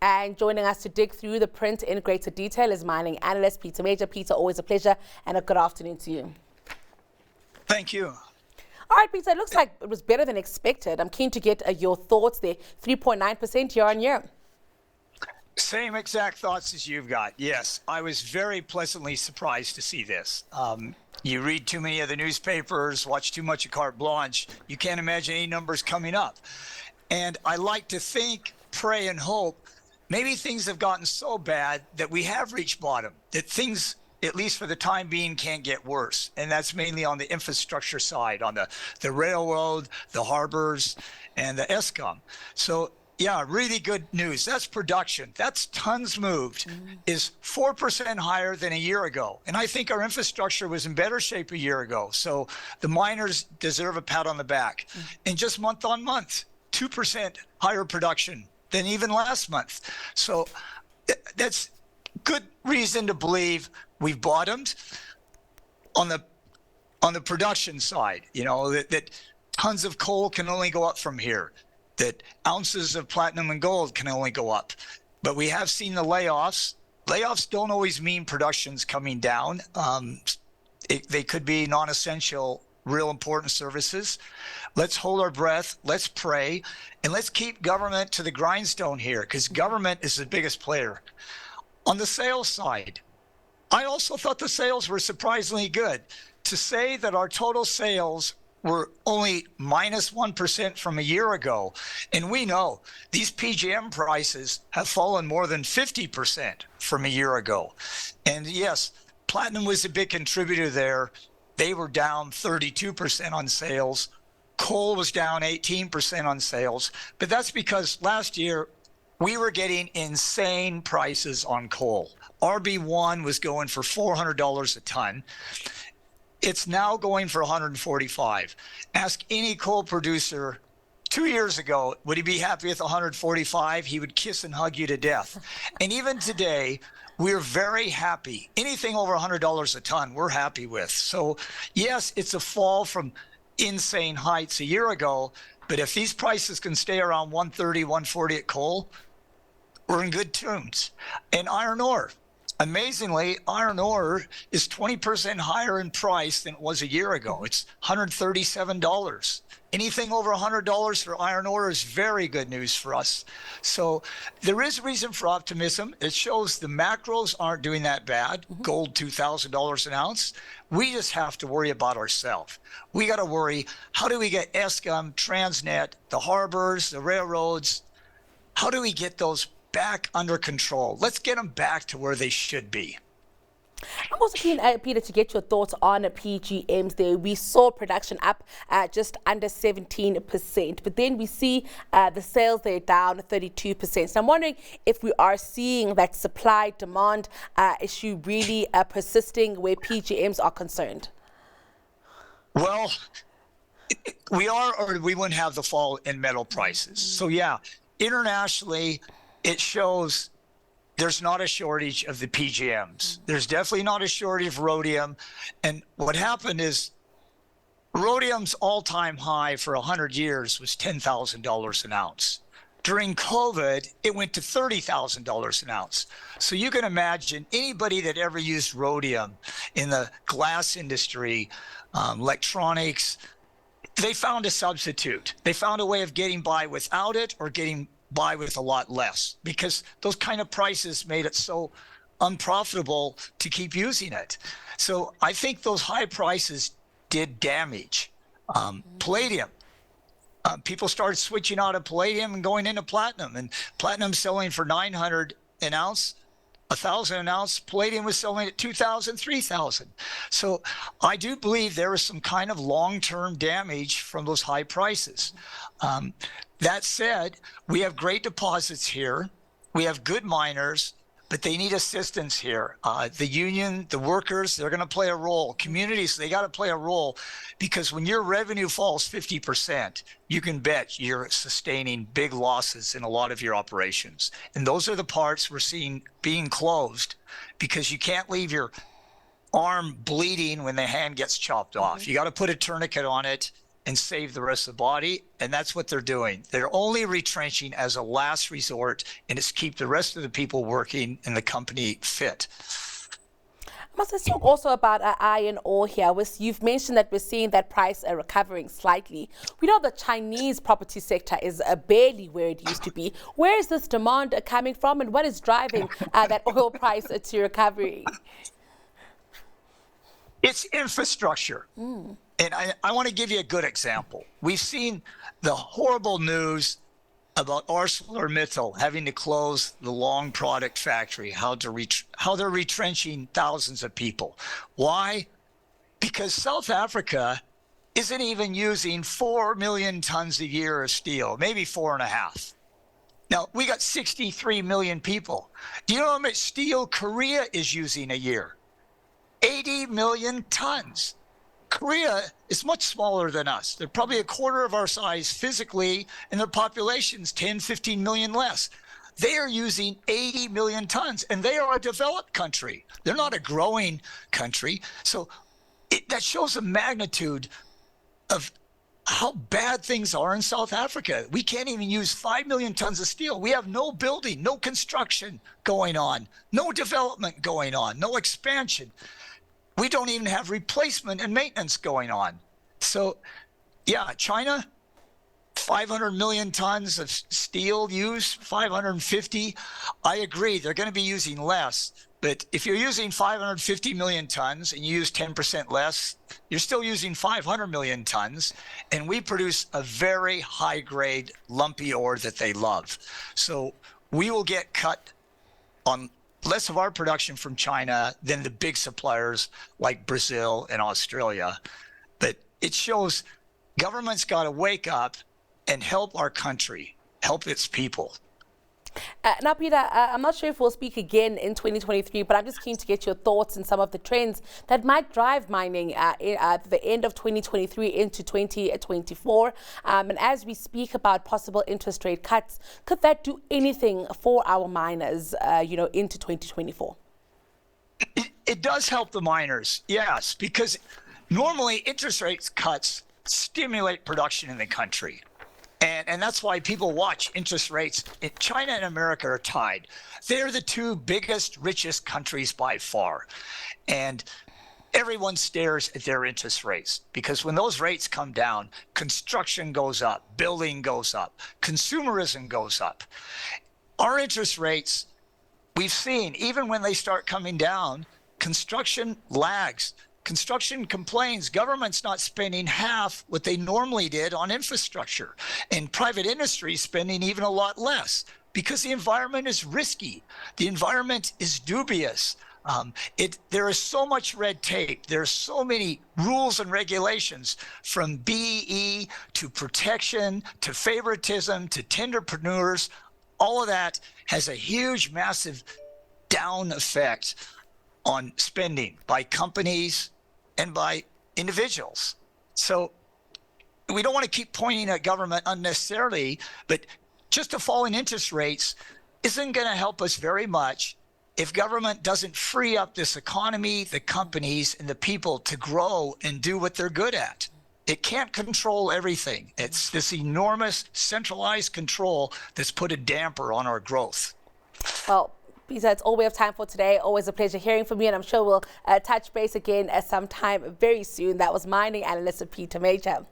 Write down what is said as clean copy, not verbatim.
And joining us to dig through the print in greater detail is Mining Analyst Peter Major. Peter, always a pleasure and a good afternoon to you. Thank you. All right, Peter, it looks like it was better than expected. I'm keen to get your thoughts there. 3.9% year on year. Same exact thoughts as you've got. Yes, I was very pleasantly surprised to see this. You read too many of the newspapers, watch too much of Carte Blanche, you can't imagine any numbers coming up. And I like to think, pray, and hope maybe things have gotten so bad that we have reached bottom, that things, at least for the time being, can't get worse. And that's mainly on the infrastructure side, on the railroad, the harbors, and the ESCOM. So yeah, really good news. That's production. That's tons moved is 4% higher than a year ago. And I think our infrastructure was in better shape a year ago. So the miners deserve a pat on the back. And just month on month, 2% higher production than even last month. So that's good reason to believe we've bottomed on the production side. You know, that tons of coal can only go up from here, that ounces of platinum and gold can only go up. But we have seen the layoffs. Layoffs don't always mean production's coming down. They could be non-essential, real important services. Let's hold our breath, let's pray, and let's keep government to the grindstone here, because government is the biggest player. On the sales side, I also thought the sales were surprisingly good. To say that our total sales were only minus 1% from a year ago. And we know these PGM prices have fallen more than 50% from a year ago. And yes, platinum was a big contributor there. They were down 32% on sales. Coal was down 18% on sales. But that's because last year we were getting insane prices on coal. RB1 was going for $400 a ton. It's now going for 145. Ask any coal producer 2 years ago, would he be happy with 145? He would kiss and hug you to death. And even today, we're very happy. Anything over $100 a ton, we're happy with. So yes, it's a fall from insane heights a year ago, but if these prices can stay around 130, 140 at coal, we're in good tunes. And iron ore. Amazingly, iron ore is 20% higher in price than it was a year ago. It's $137. Anything over $100 for iron ore is very good news for us. So there is reason for optimism. It shows the macros aren't doing that bad. Gold, $2,000 an ounce. We just have to worry about ourselves. We got to worry, how do we get ESCOM, Transnet, the harbors, the railroads, how do we get those back under control? Let's get them back to where they should be. I'm also keen, Peter, to get your thoughts on PGMs there. We saw production up just under 17%, but then we see the sales there down 32%. So I'm wondering if we are seeing that supply-demand issue really persisting where PGMs are concerned. Well, we are, or we wouldn't have the fall in metal prices. So yeah, internationally, it shows there's not a shortage of the PGMs. There's definitely not a shortage of rhodium. And what happened is rhodium's all-time high for 100 years was $10,000 an ounce. During COVID, it went to $30,000 an ounce. So you can imagine anybody that ever used rhodium in the glass industry, electronics, they found a substitute. They found a way of getting by without it or getting by with a lot less, because those kind of prices made it so unprofitable to keep using it. So I think those high prices did damage. Palladium. People started switching out of palladium and going into platinum, and platinum selling for 900 an ounce, 1,000 an ounce. Palladium was selling at 2,000, 3,000. So I do believe there was some kind of long-term damage from those high prices. That said, we have great deposits here. We have good miners, but they need assistance here. The union, the workers, they're going to play a role. Communities, they got to play a role, because when your revenue falls 50%, you can bet you're sustaining big losses in a lot of your operations. And those are the parts we're seeing being closed, because you can't leave your arm bleeding when the hand gets chopped off. You got to put a tourniquet on it. and save the rest of the body. And that's what they're doing. They're only retrenching as a last resort, and it's keep the rest of the people working and the company fit. Let's talk also about iron ore here. You've mentioned that we're seeing that price recovering slightly. We know the Chinese property sector is barely where it used to be. Where is this demand coming from, and what is driving that oil price to recovery? It's infrastructure. And I want to give you a good example. We've seen the horrible news about ArcelorMittal having to close the long product factory, how they're retrenching thousands of people. Why? Because South Africa isn't even using 4 million tons a year of steel, maybe 4.5. Now, we got 63 million people. Do you know how much steel Korea is using a year? 80 million tons. Korea is much smaller than us. They're probably a quarter of our size physically, and their population's 10, 15 million less. They are using 80 million tons, and they are a developed country. They're not a growing country. So that shows the magnitude of how bad things are in South Africa. We can't even use 5 million tons of steel. We have no building, no construction going on, no development going on, no expansion. We don't even have replacement and maintenance going on. So, yeah, China, 500 million tons of steel use, 550. I agree, they're going to be using less. But if you're using 550 million tons and you use 10% less, you're still using 500 million tons. And we produce a very high-grade, lumpy ore that they love. So we will get cut on less of our production from China than the big suppliers like Brazil and Australia. But it shows government's got to wake up and help our country, help its people. Now, Peter, I'm not sure if we'll speak again in 2023, but I'm just keen to get your thoughts on some of the trends that might drive mining at the end of 2023 into 2024. And as we speak about possible interest rate cuts, could that do anything for our miners, into 2024? It does help the miners, yes, because normally interest rates cuts stimulate production in the country. And that's why people watch interest rates. China and America are tied. They're the two biggest, richest countries by far. And everyone stares at their interest rates because when those rates come down, construction goes up, building goes up, consumerism goes up. Our interest rates, we've seen, even when they start coming down, construction lags. Construction complains government's not spending half what they normally did on infrastructure, and private industry is spending even a lot less because the environment is risky. The environment is dubious. There is so much red tape. There's so many rules and regulations, from BEE to protection to favoritism to tenderpreneurs. All of that has a huge, massive down effect on spending by companies and by individuals. So we don't want to keep pointing at government unnecessarily, but just a fall in interest rates isn't going to help us very much if government doesn't free up this economy, the companies, and the people to grow and do what they're good at. It can't control everything. It's this enormous centralized control that's put a damper on our growth. Well, Peter, that's all we have time for today. Always a pleasure hearing from you, and I'm sure we'll touch base again at some time very soon. That was mining analyst Peter Major.